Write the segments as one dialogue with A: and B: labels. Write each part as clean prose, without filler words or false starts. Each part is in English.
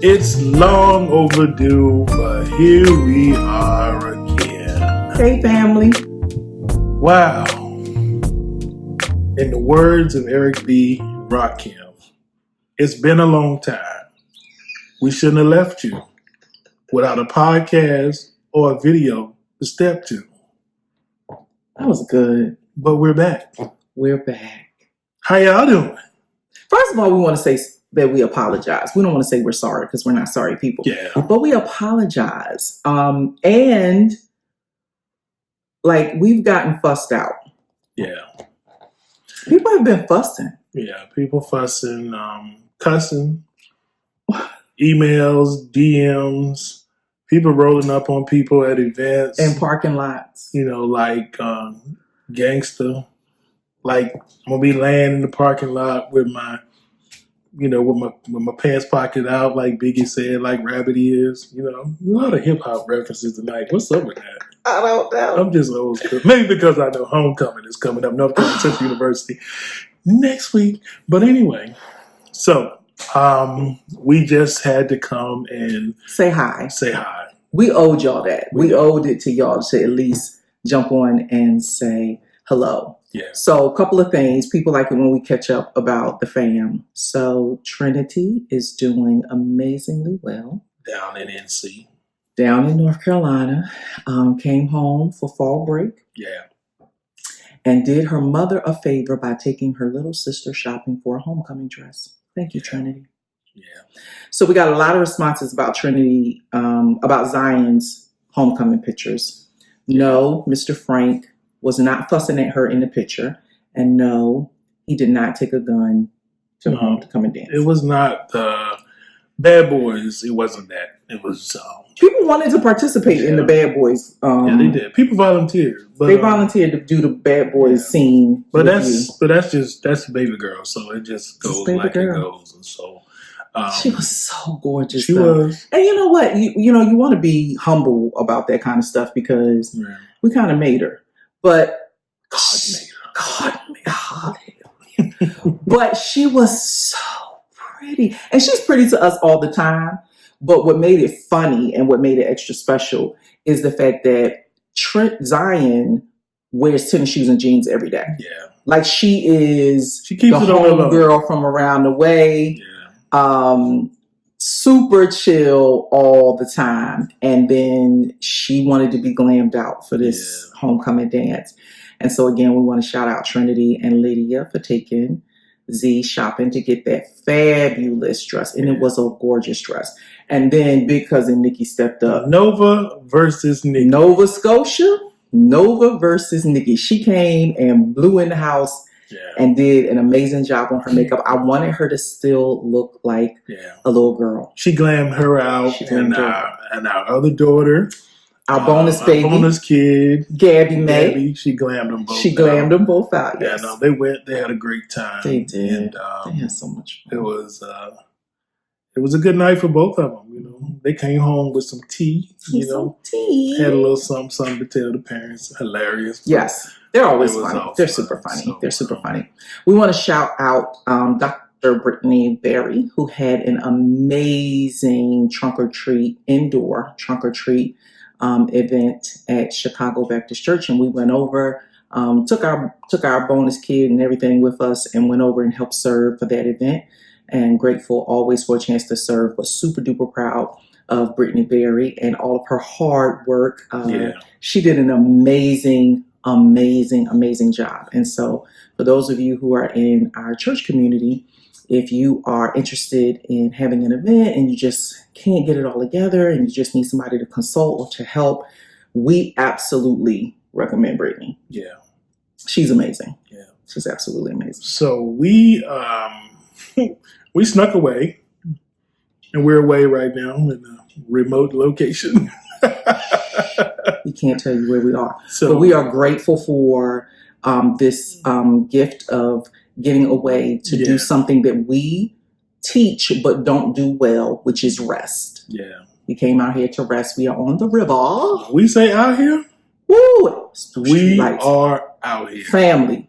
A: It's long overdue, but here we are again.
B: Hey, family.
A: Wow. In the words of Eric B. Rakim, it's been a long time. We shouldn't have left you without a podcast or a video to step to.
B: That was good.
A: But we're back.
B: We're back.
A: How y'all doing?
B: First of all, we want to say that we apologize. We don't want to say we're sorry because we're not sorry people.
A: Yeah.
B: But we apologize. And like we've gotten fussed out.
A: Yeah.
B: People have been fussing.
A: Yeah. People fussing, cussing, emails, DMs, people rolling up on people at events.
B: In parking lots.
A: You know, like gangster. Like I'm gonna be laying in the parking lot with my, with my pants pocket out, like Biggie said, like Rabbit is. You know, a lot of hip hop references tonight. What's up with that?
B: I don't know.
A: I'm just old school. Maybe because I know homecoming is coming up, North Carolina Central University next week. But anyway, so we just had to come and
B: say hi.
A: Say hi.
B: We owed y'all that. We owed it to y'all to at least jump on and say hello.
A: Yeah.
B: So a couple of things. People like it when we catch up about the fam. So Trinity is doing amazingly well.
A: Down in NC.
B: Down in North Carolina. Came home for fall break.
A: Yeah.
B: And did her mother a favor by taking her little sister shopping for a homecoming dress. Thank you, Trinity.
A: Yeah.
B: So we got a lot of responses about Trinity, about Zion's homecoming pictures. No, Mr. Frank was not fussing at her in the picture. And no, he did not take a gun to the homecoming dance.
A: It was not the Bad Boys. It wasn't that. It was...
B: people wanted to participate in the Bad Boys.
A: Yeah, they did. People volunteered. But,
B: they volunteered to do the Bad Boys scene.
A: But that's baby girl. So it just goes like it goes. And so...
B: she was so gorgeous.
A: She was.
B: And you know what? You want to be humble about that kind of stuff because we kind of made her. But God made her. But she was so pretty. And she's pretty to us all the time. But what made it funny and what made it extra special is the fact that Zion wears tennis shoes and jeans every day.
A: Yeah.
B: Like she keeps
A: the
B: home girl from around the way.
A: Yeah.
B: Super chill all the time. And then she wanted to be glammed out for this homecoming dance. And so again, we want to shout out Trinity and Lydia for taking Z shopping to get that fabulous dress. And it was a gorgeous dress. And then big cousin Nikki stepped up.
A: Nova versus Nikki.
B: Nova Scotia. Nova versus Nikki. She came and blew in the house. And did an amazing job on her makeup. I wanted her to still look like a little girl.
A: She glammed her out, and our other daughter,
B: our bonus baby,
A: our bonus kid,
B: Gabby May.
A: She glammed them both.
B: She glammed them both out. Yes.
A: Yeah, no, they went. They had a great time.
B: They did.
A: And,
B: they had so much fun.
A: It was a good night for both of them. You know, they came home with some tea. Had a little something to tell the parents. Hilarious.
B: Yes. They're always funny. They're super funny.
A: So
B: they're super funny. We want to shout out Dr. Brittany Berry, who had an amazing indoor trunk or treat event at Chicago Baptist Church. And we went over, took our bonus kid and everything with us and went over and helped serve for that event. And grateful always for a chance to serve, but super duper proud of Brittany Berry and all of her hard work. She did an amazing job. And so for those of you who are in our church community, if you are interested in having an event and you just can't get it all together and you just need somebody to consult or to help, we absolutely recommend Brittany.
A: Yeah.
B: She's amazing.
A: Yeah.
B: She's absolutely amazing.
A: So we snuck away and we're away right now in a remote location.
B: We can't tell you where we are. But we are grateful for this gift of getting away to do something that we teach but don't do well, which is rest.
A: Yeah.
B: We came out here to rest. We are on the river.
A: We say out here?
B: Woo!
A: We are out here.
B: Family.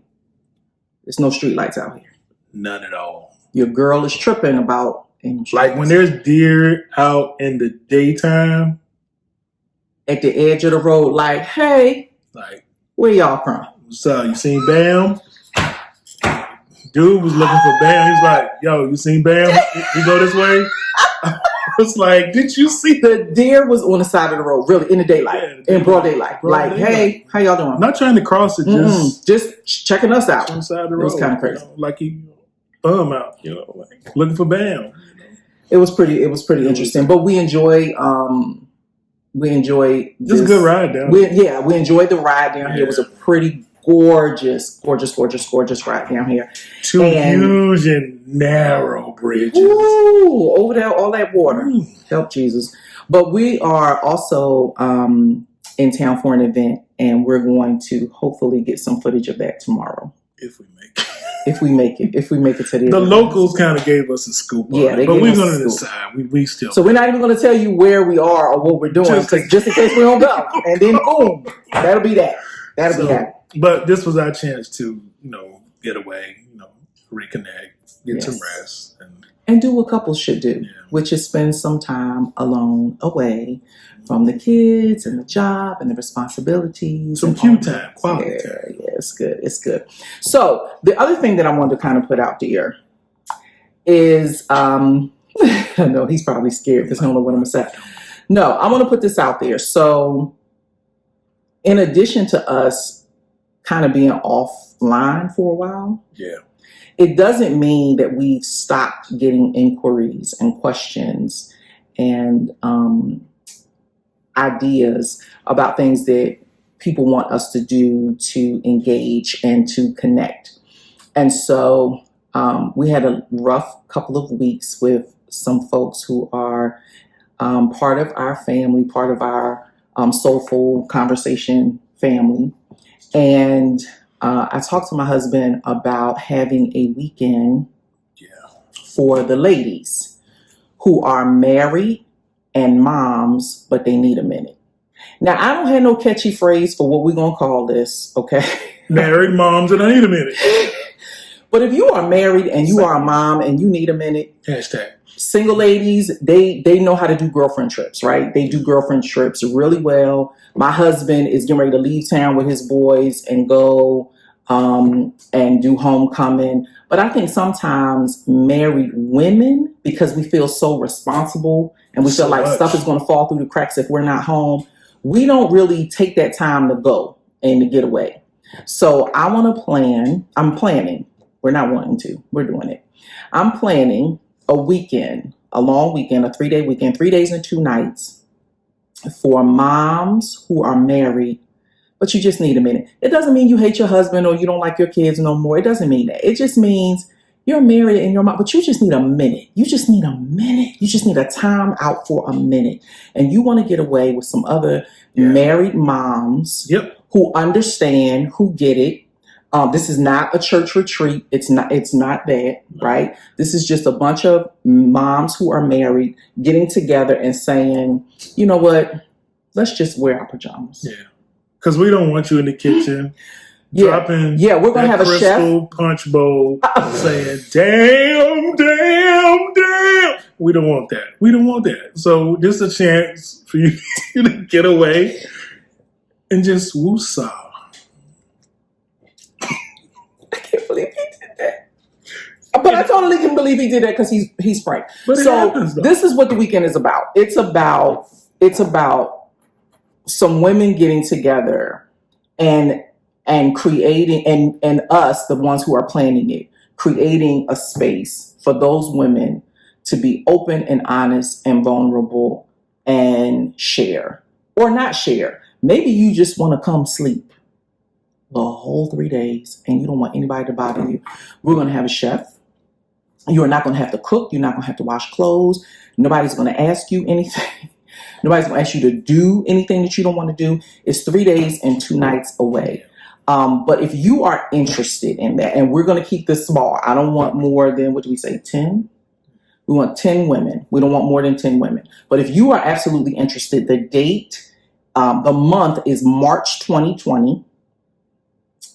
B: There's no street lights out here.
A: None at all.
B: Your girl is tripping about
A: Like when there's deer out in the daytime.
B: At the edge of the road, like, hey,
A: like,
B: where y'all from?
A: So you seen Bam? Dude was looking for Bam. He's like, yo, you seen Bam? You go this way? I was like, did you see?
B: The deer was on the side of the road, really, in the daylight, in broad daylight. Hey, how y'all doing?
A: Not trying to cross it,
B: just checking us out.
A: On the side of the road.
B: It was kind of crazy.
A: Like he thumb out, like looking for Bam.
B: It was pretty interesting. But we enjoy this.
A: Just a good ride down
B: here. We enjoyed the ride down here. It was a pretty gorgeous ride down here.
A: Two huge and narrow bridges.
B: Ooh, over there, all that water. Help Jesus. But we are also in town for an event, and we're going to hopefully get some footage of that tomorrow.
A: If we make it.
B: If we make it to the event.
A: Locals kind of gave us a scoop on it, but we're going to decide. We still.
B: So we're not even going to tell you where we are or what we're doing, just in case we don't go. And then boom, that'll be that. That'll be that.
A: But this was our chance to, get away, reconnect, get some rest.
B: And do what couples should do, which is spend some time alone, away from the kids and the job and the responsibilities.
A: Some cute time, quality time.
B: Yeah, it's good. It's good. So the other thing that I wanted to kind of put out there is, I know he's probably scared because I don't know what I'm going to say. No, I want to put this out there. So in addition to us kind of being offline for a while, it doesn't mean that we've stopped getting inquiries and questions and ideas about things that people want us to do to engage and to connect. And so we had a rough couple of weeks with some folks who are part of our family, part of our Soulful Conversation family. And I talked to my husband about having a weekend for the ladies who are married and moms, but they need a minute. Now, I don't have no catchy phrase for what we're going to call this, okay?
A: Married moms and I need a minute.
B: But if you are married and you are a mom and you need a minute,
A: hashtag.
B: Single ladies, they know how to do girlfriend trips, right? They do girlfriend trips really well. My husband is getting ready to leave town with his boys and go and do homecoming. But I think sometimes married women, because we feel so responsible and we feel like stuff is going to fall through the cracks if we're not home, we don't really take that time to go and to get away. So I want to plan. I'm planning. We're not wanting to. We're doing it. I'm planning a weekend, a long weekend, a 3-day weekend, 3 days and 2 nights for moms who are married, but you just need a minute. It doesn't mean you hate your husband or you don't like your kids no more. It doesn't mean that. It just means you're married and you're mom, but you just need a minute. You just need a minute. You just need a time out for a minute. And you want to get away with some other married moms who understand, who get it. This is not a church retreat. It's not that, right? This is just a bunch of moms who are married getting together and saying, you know what? Let's just wear our pajamas.
A: Yeah. Because we don't want you in the kitchen dropping
B: we're going to have a chef
A: punch bowl saying, damn. We don't want that. So this is a chance for you to get away and just woosah.
B: I can't believe he did that. But I totally can believe he did that because he's Frank.
A: But
B: so this is what the weekend is about. It's about some women getting together and creating and us, the ones who are planning it, creating a space for those women to be open and honest and vulnerable and share or not share. Maybe you just want to come sleep the whole 3 days and you don't want anybody to bother you. We're going to have a chef. You're not going to have to cook. You're not going to have to wash clothes. Nobody's going to ask you anything. Nobody's going to ask you to do anything that you don't want to do. It's 3 days and 2 nights away. But if you are interested in that, and we're going to keep this small, I don't want more than, what do we say, 10? We want 10 women. We don't want more than 10 women. But if you are absolutely interested, the date, the month is March 2020.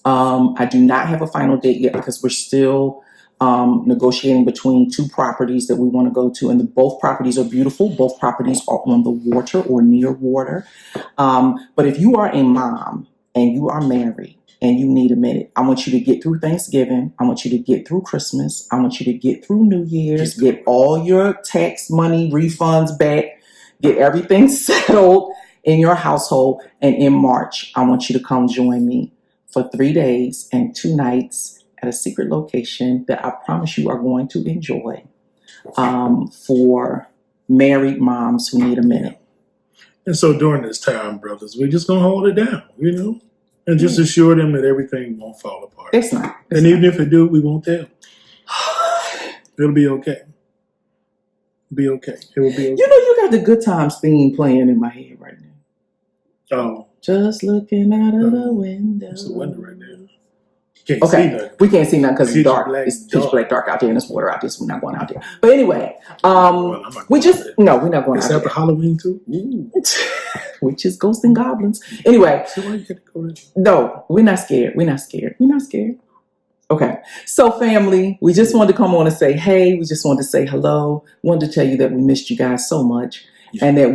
B: I do not have a final date yet because we're still negotiating between two properties that we want to go to. And both properties are beautiful. Both properties are on the water or near water. But if you are a mom and you are married and you need a minute, I want you to get through Thanksgiving. I want you to get through Christmas. I want you to get through New Year's, get all your tax money refunds back, get everything settled in your household. And in March, I want you to come join me for 3 days and 2 nights at a secret location that I promise you are going to enjoy, for married moms who need a minute.
A: And so during this time, brothers, we're just going to hold it down, and just assure them that everything won't fall apart.
B: It's not.
A: And even if it do, we won't tell. It'll be okay. Be okay. It will be okay.
B: You got the Good Times theme playing in my head right now.
A: Oh.
B: Just looking out of the window.
A: There's a window right there. Can't see nothing.
B: We can't see nothing because it's dark.
A: It's
B: pitch black dark out there and there's water out there, so we're not going out there. But anyway, we're not going out there.
A: Is that the Halloween too?
B: Witches, ghosts, and goblins. Anyway,
A: so why you get to go there?
B: No, we're not scared. We're not scared. Okay. So family, we just wanted to come on and say, hey, we just wanted to say hello. Wanted to tell you that we missed you guys so much. Yeah. And that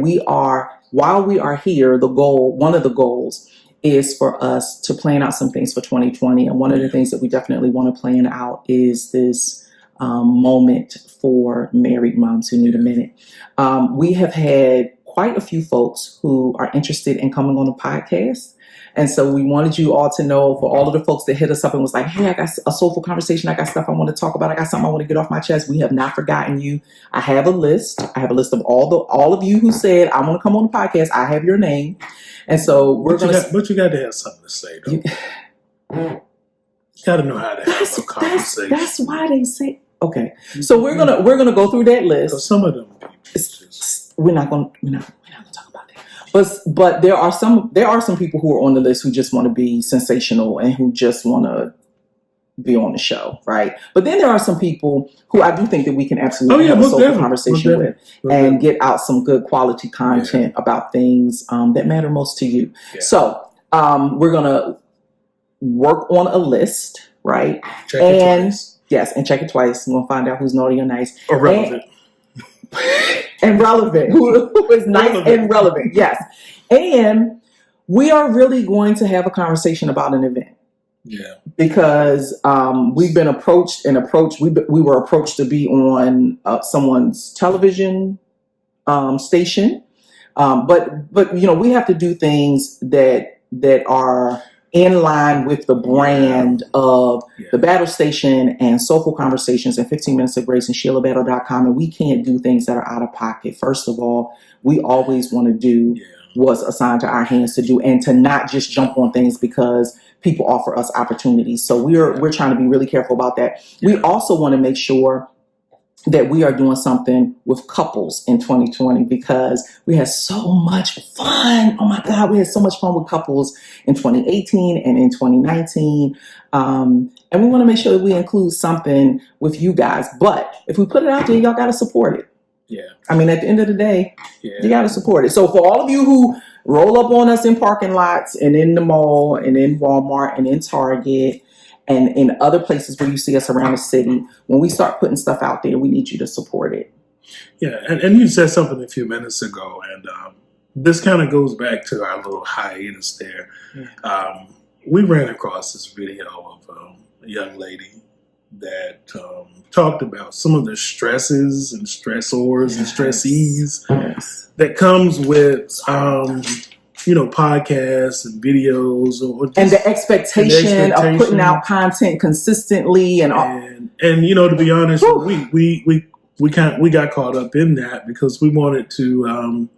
B: while we are here, one of the goals is for us to plan out some things for 2020. And one of the things that we definitely want to plan out is this moment for married moms who need a minute. We have had quite a few folks who are interested in coming on the podcast. And so we wanted you all to know, for all of the folks that hit us up and was like, hey, I got a soulful conversation. I got stuff I want to talk about. I got something I want to get off my chest. We have not forgotten you. I have a list. Of all of you who said, I want to come on the podcast. I have your name. And so
A: But you got to have something to say, though. You got to know how to have a conversation.
B: That's why they say, okay. So we're gonna go through that list.
A: So some of them people
B: we're not gonna talk about that. But there are some people who are on the list who just want to be sensational and who just want to be on the show, right? But then there are some people who I do think that we can absolutely have a soulful conversation with and get out some good quality content about things that matter most to you. Yeah. So we're gonna work on a list, right?
A: Check it twice.
B: Yes, and check it twice. We're gonna find out who's naughty or nice.
A: Or relevant.
B: And relevant. Who is nice and relevant. Yes. And we are really going to have a conversation about an event.
A: Yeah. Because
B: we've been approached. We were approached to be on someone's television station. But we have to do things that are in line with the brand of the Battle Station and Soulful Conversations and 15 Minutes of Grace and SheilaBattle.com. And we can't do things that are out of pocket. First of all, we always want to do what's assigned to our hands to do, and to not just jump on things because people offer us opportunities. So we're trying to be really careful about that. We also want to make sure that we are doing something with couples in 2020 because we had so much fun. Oh my God, we had so much fun with couples in 2018 and in 2019. And we want to make sure that we include something with you guys. But if we put it out there, y'all got to support it.
A: Yeah.
B: I mean, at the end of the day, you got to support it. So for all of you who roll up on us in parking lots and in the mall and in Walmart and in Target and in other places where you see us around the city, when we start putting stuff out there, we need you to support it.
A: Yeah, and you said something a few minutes ago, and this kind of goes back to our little hiatus there. Yeah. We ran across this video of a young lady that talked about some of the stresses and stressors and stressees that comes with podcasts and videos,
B: and the expectation of putting out content consistently, and
A: to be honest, we got caught up in that because we wanted to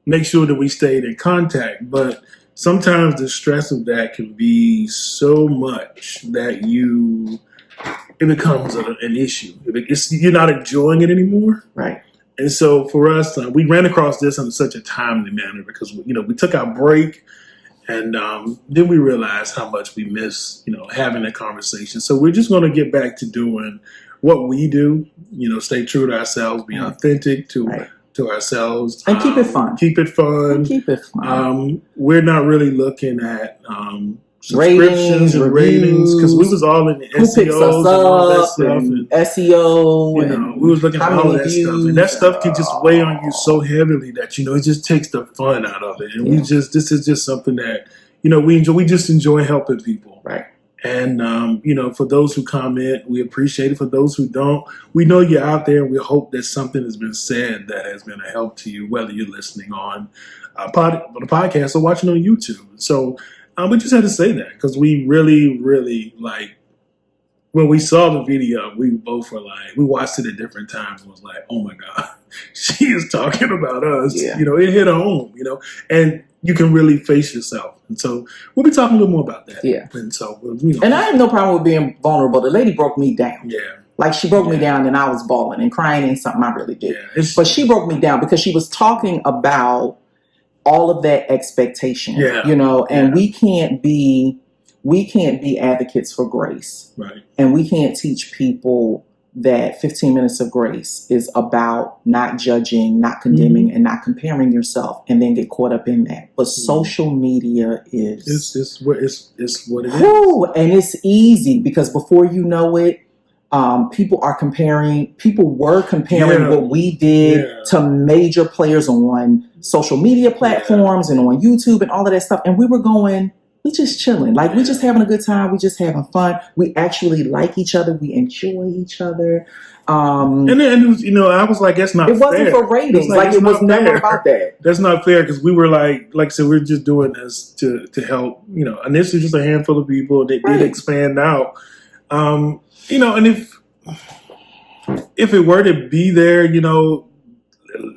A: make sure that we stayed in contact. But sometimes the stress of that can be so much that it becomes an issue. You're not enjoying it anymore,
B: right?
A: And so for us, we ran across this in such a timely manner because, we took our break and then we realized how much we miss, having a conversation. So we're just going to get back to doing what we do, stay true to ourselves, be authentic to ourselves.
B: And keep it fun.
A: Keep it fun.
B: Keep it fun.
A: We're not really looking at subscriptions and ratings, because we was all in the SEOs and all that stuff, and
B: SEO,
A: we was looking at all that stuff, and that stuff can just weigh on you so heavily that it just takes the fun out of it. And this is just something that we enjoy. We just enjoy helping people,
B: right?
A: And for those who comment, we appreciate it. For those who don't, we know you're out there, and we hope that something has been said that has been a help to you, whether you're listening on the podcast or watching on YouTube. So. We just had to say that because we really, really when we saw the video, we both were we watched it at different times and was like, oh my God, she is talking about us.
B: Yeah.
A: It hit home, and you can really face yourself. And so we'll be talking a little more about that.
B: Yeah.
A: And so,
B: and I have no problem with being vulnerable. The lady broke me down.
A: Yeah.
B: She broke me down and I was bawling and crying and something I really did.
A: Yeah.
B: But she broke me down because she was talking about all of that expectation, and we can't be advocates for grace.
A: Right.
B: And we can't teach people that 15 minutes of grace is about not judging, not condemning, and not comparing yourself and then get caught up in that. But social media is
A: it's what it is.
B: And it's easy because before you know it, people were comparing what we did to major players on social media platforms and on YouTube and all of that stuff. And we were we just chilling. We just having a good time. We just having fun. We actually like each other. We enjoy each other.
A: And I was like, that's not fair.
B: It wasn't for ratings. It was never about that.
A: That's not fair because we were like I said, we're just doing this to help, initially just a handful of people. They did expand out. And if it were to be there,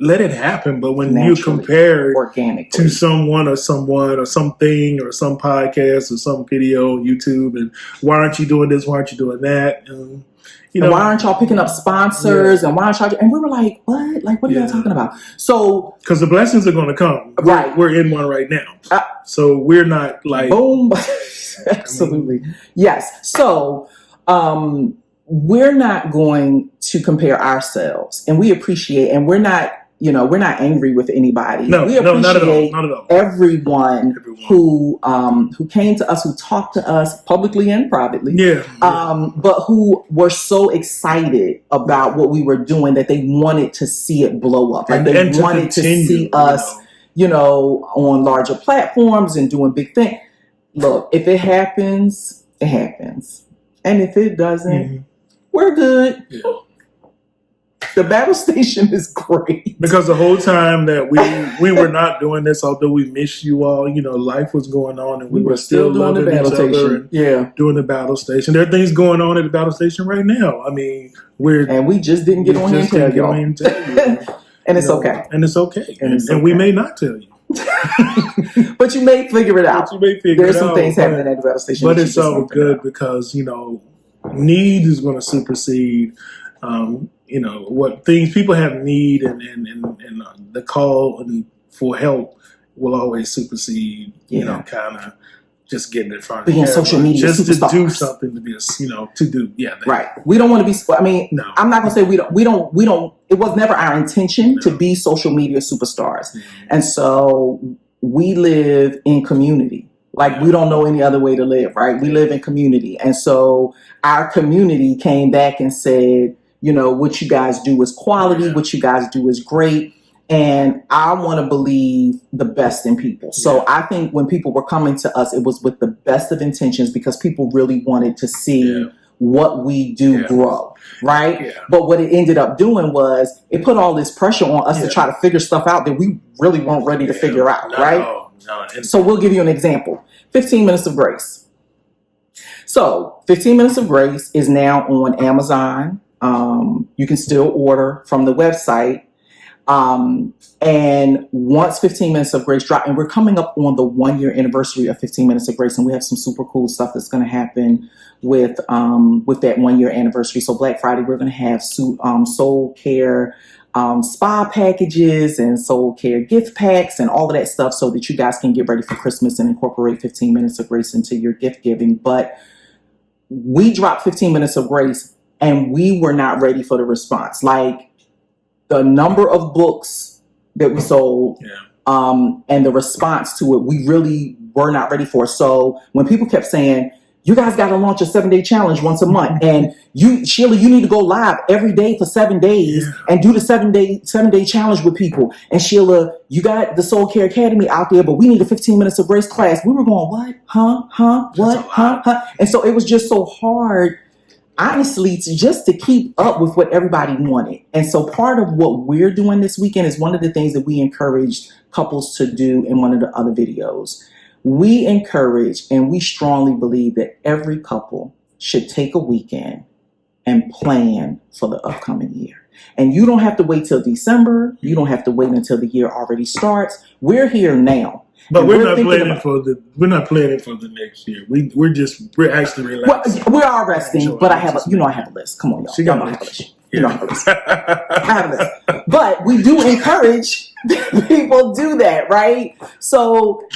A: let it happen. But when you compare to someone or something or some podcast or some video on YouTube, and why aren't you doing this? Why aren't you doing that? And
B: why aren't y'all picking up sponsors? And why aren't y'all? And we were like, what? What are y'all talking about? So,
A: because the blessings are going to come. We're in one right now. So we're not
B: boom. Absolutely. Yes. So, we're not going to compare ourselves, and we appreciate, and we're not angry with anybody.
A: No,
B: we appreciate
A: not at all. Not at all.
B: Everyone who came to us, who talked to us publicly and privately. But who were so excited about what we were doing that they wanted to see it blow up. They wanted to see us, on larger platforms and doing big things. Look, if it happens, it happens. And if it doesn't, we're good.
A: Yeah.
B: The battle station is great.
A: Because the whole time that we were not doing this, although we missed you all, life was going on and we were still
B: doing the battle station.
A: Doing the battle station. There are things going on at the battle station right now. I mean,
B: we just didn't get on here and tell y'all. And it's okay.
A: And it's okay. And we may not tell you.
B: But you may figure it out. There's some things happening at the battle station.
A: But it's all good because, need is going to supersede, what things people have need and the call for help will always supersede, kind of just getting in front of
B: being social media
A: just
B: superstars.
A: To do something to be to do. Yeah.
B: Right. We don't want to be, no. I'm not going to say we don't, it was never our intention to be social media superstars. Mm-hmm. And so we live in community. We don't know any other way to live, right? We live in community. And so our community came back and said, what you guys do is quality. What you guys do is great. And I want to believe the best in people. So I think when people were coming to us, it was with the best of intentions because people really wanted to see what we do grow, right? Yeah. But what it ended up doing was it put all this pressure on us to try to figure stuff out that we really weren't ready to figure out, right?
A: No.
B: So we'll give you an example. 15 Minutes of Grace. So 15 Minutes of Grace is now on Amazon. You can still order from the website. And once 15 Minutes of Grace drop, and we're coming up on the 1-year anniversary of 15 Minutes of Grace, and we have some super cool stuff that's going to happen with that 1-year anniversary. So Black Friday, we're going to have soul care spa packages and soul care gift packs and all of that stuff so that you guys can get ready for Christmas and incorporate 15 Minutes of Grace into your gift giving. But we dropped 15 Minutes of Grace and we were not ready for the response. The number of books that we sold and the response to it, we really were not ready for. So when people kept saying, you guys got to launch a 7-day challenge once a month. And Sheila, you need to go live every day for 7 days and do the 7-day challenge with people. And Sheila, you got the Soul Care Academy out there, but we need a 15 minutes of grace class. We were going, what? Huh? What? Huh? And so it was just so hard, honestly, to keep up with what everybody wanted. And so part of what we're doing this weekend is one of the things that we encouraged couples to do in one of the other videos. We encourage and we strongly believe that every couple should take a weekend and plan for the upcoming year. And you don't have to wait till December. You don't have to wait until the year already starts. We're here now.
A: But we're not planning for the next year. We're actually relaxing.
B: Well, we're all resting, but I have a list. Come on, y'all. Y'all know I have a list. You know I have a list. I have a list. But we do encourage people do that, right? So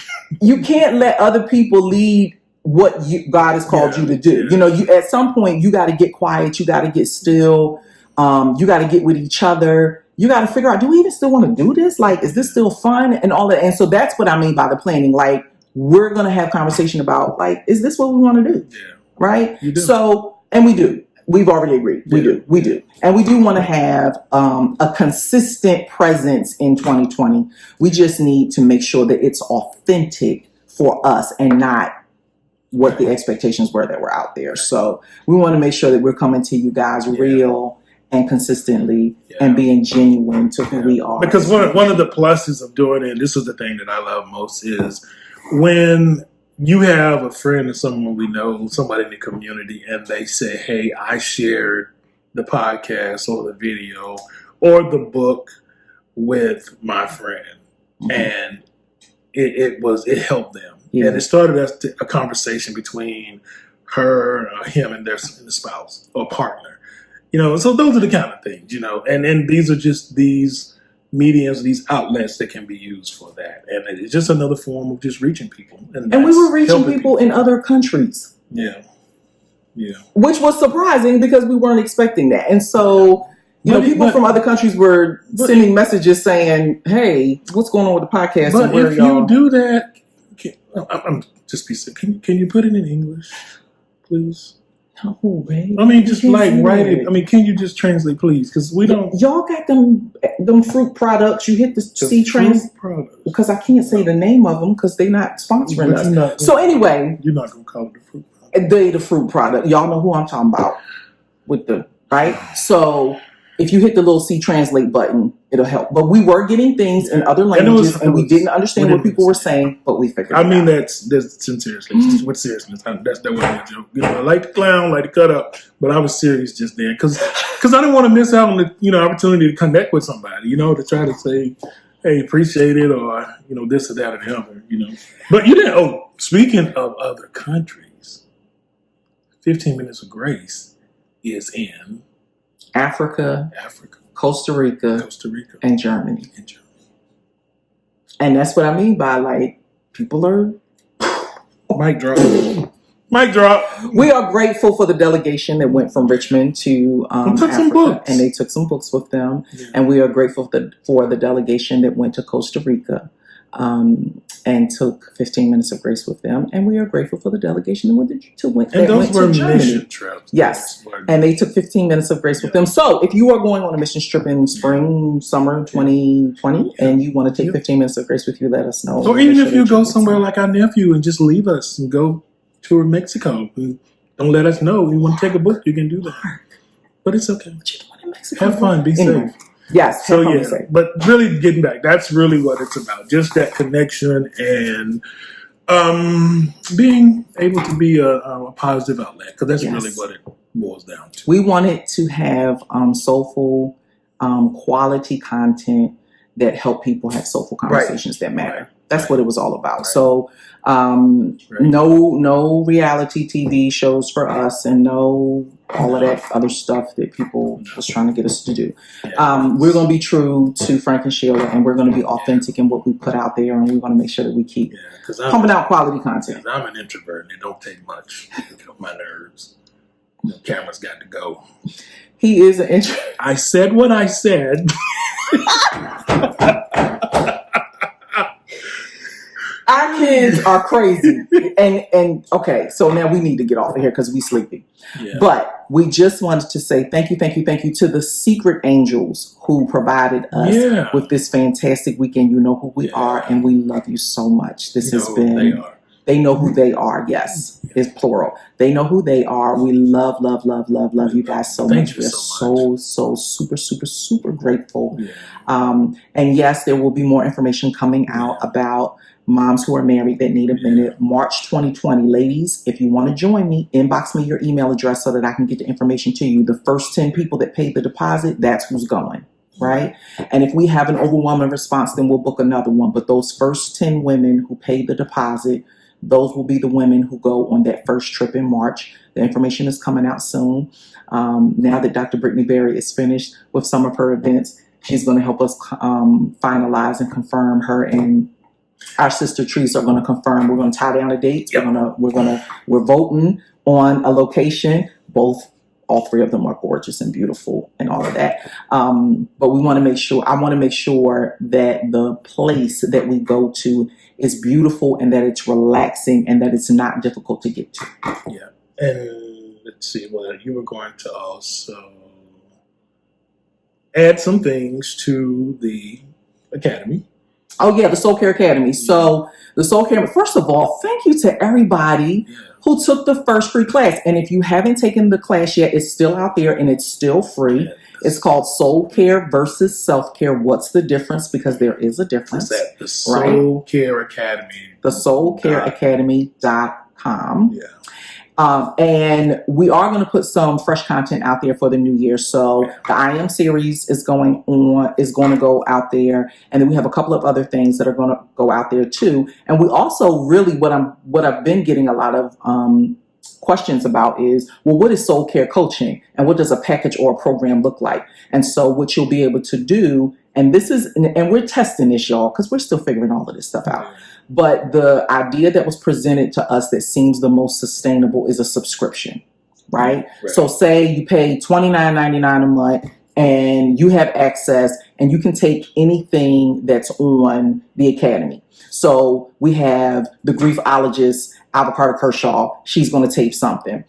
B: you can't let other people lead what God has called you to do. You know, at some point you got to get quiet. You got to get still. You got to get with each other. You got to figure out, do we even still want to do this? Like, is this still fun and all that? And so that's what I mean by the planning. Like, we're going to have conversation about, like, is this what we want to do? Yeah. Right? You do. So, and we do. We've already agreed. We do. And we do want to have a consistent presence in 2020. We just need to make sure that it's authentic for us and not what the expectations were that were out there. So we want to make sure that we're coming to you guys real and consistently and being genuine to who we are.
A: Because one of the pluses of doing it, and this is the thing that I love most, is when you have a friend or someone we know, somebody in the community, and they say, hey, I shared the podcast or the video or the book with my friend. Mm-hmm. And it helped them. Yeah. And it started as a conversation between him and the spouse or partner. You know, so those are the kind of things, you know, and these are just these mediums, these outlets that can be used for that. And it's just another form of just reaching people. And
B: we were reaching people in other countries.
A: Yeah. Yeah.
B: Which was surprising because we weren't expecting that. And so, people from other countries were sending messages saying, hey, what's going on with the podcast?
A: But if you do that, can you put it in English, please?
B: No, babe.
A: I mean, just like write it. I mean, can you just translate, please? Because we don't.
B: Y'all got them fruit products. You hit the C trans because I can't say the name of them because they're not sponsoring us. So anyway,
A: you're not gonna call it the fruit
B: product. The fruit product. Y'all know who I'm talking about with the right. So if you hit the little C translate button, it'll help. But we were getting things in other languages, and we didn't understand what people were saying, but we figured it out.
A: I mean, that's sincerely. With seriousness. That wasn't a joke. You know, I like to clown, like to cut up, but I was serious just then. Because I didn't want to miss out on the, opportunity to connect with somebody, to try to say, hey, appreciate it, or, this or that or the other, But you didn't, speaking of other countries, 15 Minutes of Grace is in
B: Africa, Costa Rica, and Germany. And that's what I mean by, like, people are...
A: Mic drop. Mic drop.
B: We are grateful for the delegation that went from Richmond to Africa. Some books. And they took some books with them. Yeah. And we are grateful for the delegation that went to Costa Rica and took 15 Minutes of Grace with them. And we are grateful for the delegation that went to Germany. Mission trips. Yes. And they took 15 Minutes of Grace with them. So if you are going on a mission trip in spring, summer 2020, and you want to take 15 Minutes of Grace with you, let us know.
A: Or even if you go somewhere like our nephew and just leave us and go tour Mexico, don't let us know. You want to take a book, you can do that. But it's okay. What you doing in Mexico? Have fun. Be safe.
B: Yes.
A: So but really getting back, that's really what it's about. Just that connection and being able to be a positive outlet, because that's really what it boils down to.
B: We wanted to have soulful, quality content that help people have soulful conversations that matter. That's what it was all about. Right. So no reality TV shows for us, and no all of that other stuff that people was trying to get us to do. We're going to be true to Frank and Sheila, and we're going to be authentic in what we put out there, and we're going to make sure that we keep pumping out quality content.
A: I'm an introvert, and it don't take much to get off my nerves. The camera's got to go.
B: He is an introvert.
A: I said what I said.
B: our kids are crazy. And okay, so now we need to get off of here because we sleepy.
A: Yeah.
B: But we just wanted to say thank you to the secret angels who provided us with this fantastic weekend. You know who we are, and we love you so much. This has been. They know who they are. Yes, it's plural. They know who they are. We love you guys so much. We're so super grateful.
A: Yeah.
B: And yes, there will be more information coming out about moms who are married that need a minute. March 2020. Ladies, if you want to join me, inbox me your email address so that I can get the information to you. The first 10 people that paid the deposit, that's who's going. Right? And if we have an overwhelming response, then we'll book another one. But those first 10 women who paid the deposit, those will be the women who go on that first trip in March. The information is coming out soon. Now that Dr. Brittany Berry is finished with some of her events, she's going to help us finalize and confirm. Her and our sister Trees are going to confirm. We're going to tie down the dates.
A: Yep.
B: We're voting on a location. All three of them are gorgeous and beautiful and all of that. But I want to make sure that the place that we go to is beautiful and that it's relaxing and that it's not difficult to get to.
A: Yeah. And let's see, well, you were going to also add some things to the academy.
B: Oh, yeah, the Soul Care Academy. Yeah. So the Soul Care, first of all, thank you to everybody who took the first free class. And if you haven't taken the class yet, it's still out there and it's still free. Yeah. It's called Soul Care versus Self-Care. What's the difference? Because there is a difference.
A: It's at the Soul Care Academy.
B: The soulcareacademy.com.
A: Yeah.
B: And we are going to put some fresh content out there for the new year. So the I Am series is going to go out there. And then we have a couple of other things that are going to go out there too. And we also really, what I've been getting a lot of questions about is, well, what is soul care coaching and what does a package or a program look like? And so what you'll be able to do, and we're testing this, y'all, because we're still figuring all of this stuff out. But the idea that was presented to us that seems the most sustainable is a subscription, right? So say you pay $29.99 a month and you have access and you can take anything that's on the academy. So we have the griefologist, Avocado Kershaw. She's going to tape something.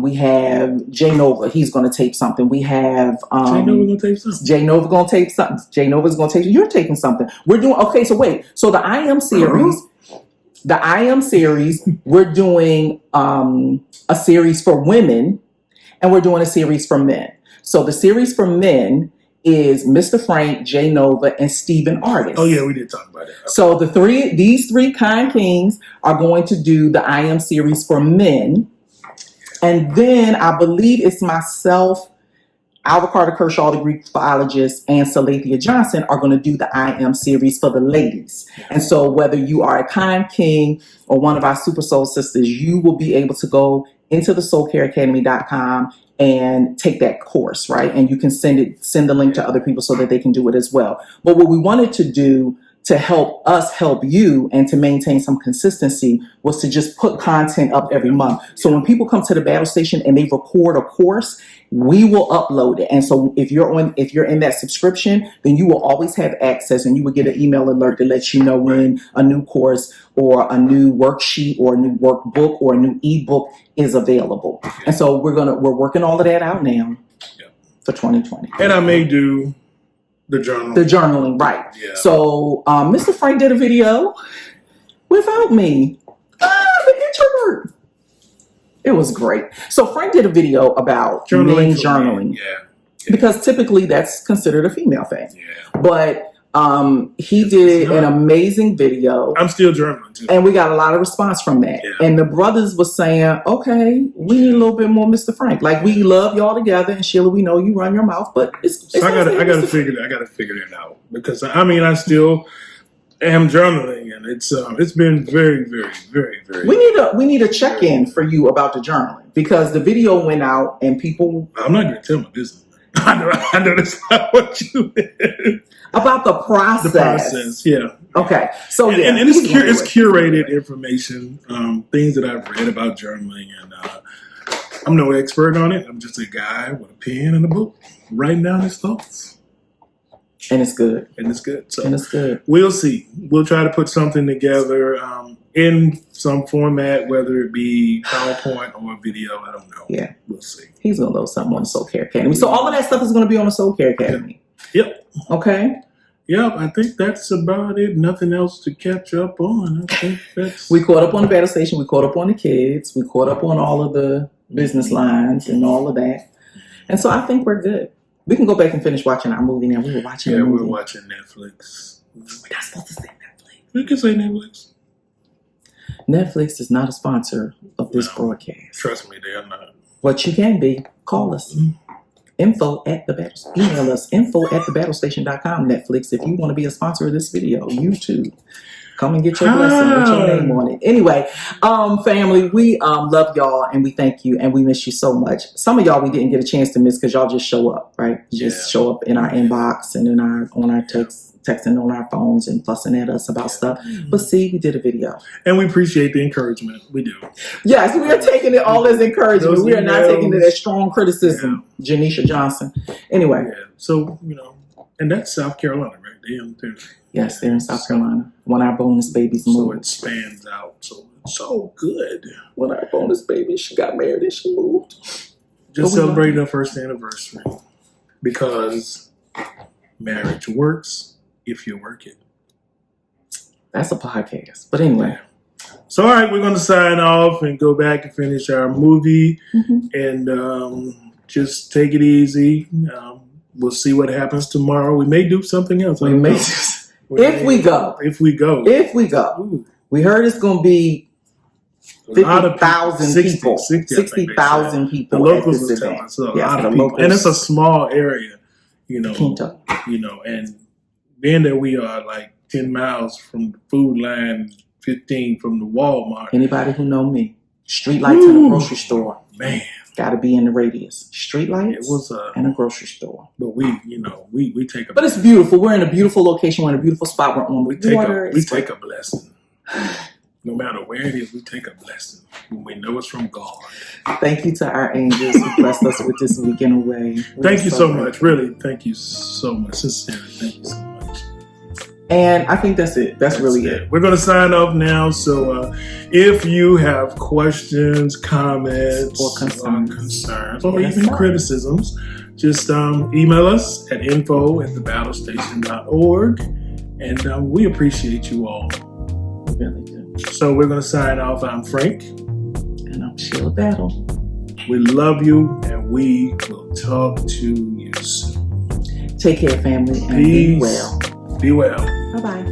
B: We have Jay Nova. He's going to tape something. We have
A: Jay Nova going to tape something.
B: Jay Nova going to tape something. Jay Nova's going to tape. You're taping something. We're doing okay. So wait. So the I Am series. The I Am series. We're doing a series for women, and we're doing a series for men. So the series for men is Mr. Frank, Jay Nova, and Stephen Artist.
A: Oh yeah, we did talk about that. Okay.
B: So these three kind kings are going to do the I Am series for men. And then I believe it's myself, Avocado Kershaw, the Greek biologist, and Salathia Johnson are going to do the I Am series for the ladies. And so whether you are a kind king or one of our super soul sisters, you will be able to go into the soulcareacademy.com and take that course, right? And you can send the link to other people so that they can do it as well. But what we wanted to do to help us help you and to maintain some consistency was to just put content up every month. So when people come to the battle station and they record a course, we will upload it. And so if you're in that subscription, then you will always have access and you will get an email alert that lets you know when a new course or a new worksheet or a new workbook or a new ebook is available. And so we're working all of that out now for 2020.
A: And I may do the journaling,
B: right?
A: Yeah.
B: So Mr. Frank did a video without me. The introvert. It was great. So Frank did a video about men journaling.
A: Yeah.
B: Because typically that's considered a female thing.
A: Yeah.
B: But he did an amazing video.
A: I'm still journaling too.
B: And we got a lot of response from that. Yeah. And the brothers was saying, okay, we need a little bit more Mr. Frank. Like, we love y'all together. And Sheila, we know you run your mouth, but it's
A: so I gotta figure it out. Because I still am journaling, and it's been very, very, very, very.
B: We need a check-in for you about the journaling, because the video went out and people.
A: I'm not gonna tell my business. I know that's not what you did.
B: About the process.
A: The process, yeah.
B: Okay, so
A: and it's curated information, things that I've read about journaling, and I'm no expert on it. I'm just a guy with a pen and a book writing down his thoughts.
B: And it's good.
A: So we'll see. We'll try to put something together in some format, whether it be PowerPoint or video. I don't know.
B: Yeah.
A: We'll see.
B: He's going to load something on the Soul Care Academy. So all of that stuff is going to be on the Soul Care Academy.
A: Yep.
B: Okay.
A: Yep, I think that's about it. Nothing else to catch up on. I think that's...
B: We caught up on the battle station. We caught up on the kids. We caught up on all of the business lines and all of that. And so I think we're good. We can go back and finish watching our movie now. We were watching a movie.
A: Yeah, we're watching Netflix.
B: We're not supposed to say Netflix.
A: We can say Netflix.
B: Netflix is not a sponsor of this broadcast.
A: Trust me, they are not.
B: What you can be, call us. Email us, info@thebattlestation.com. Netflix, if you want to be a sponsor of this video, you too. Come and get your blessing with your name on it. Anyway, family, we love y'all and we thank you and we miss you so much. Some of y'all we didn't get a chance to miss because y'all just show up, right? You just show up in our inbox and in on our texting on our phones and fussing at us about stuff. But see, we did a video.
A: And we appreciate the encouragement. We do.
B: Yes, we are taking it all as encouragement. We are not taking it as strong criticism. Yeah. Janisha Johnson. Anyway.
A: Yeah. So, and that's South Carolina, right?
B: Yes, they're in South Carolina. When our bonus babies moved.
A: So it spans out. So good.
B: When our bonus baby, she got married and she moved.
A: Just celebrating her first anniversary. Because marriage works if you work it.
B: That's a podcast. But anyway.
A: Yeah. So, all right, we're going to sign off and go back and finish our movie. And just take it easy. We'll see what happens tomorrow. We may do something else. If we go. Ooh.
B: We heard it's going to be 50,000 people. 60,000 people.
A: The locals will tell us. So a lot of people. And it's a small area, and being that we are like 10 miles from the food line, 15 from the Walmart.
B: Anybody who know me, street lights in a grocery store.
A: Man.
B: Got to be in the radius. Street lights and a grocery store.
A: But we take a...
B: But it's beautiful. We're in a beautiful location. We're in a beautiful spot. We're on the water.
A: We take a blessing. No matter where it is, we take a blessing. When we know it's from God.
B: Thank you to our angels who blessed us with this weekend away.
A: Thank you so much. Really, thank you so much. Sincerely, thank you so much.
B: And I think that's it. That's really it.
A: We're going to sign off now. So if you have questions, comments,
B: or concerns,
A: or even criticisms, just email us at info@thebattlestation.org. And we appreciate you all.
B: We really do.
A: So we're going to sign off. I'm Frank.
B: And I'm Sheila Battle.
A: We love you, and we will talk to you soon.
B: Take care, family, and
A: Peace.
B: be well.
A: Be well.
B: Bye-bye.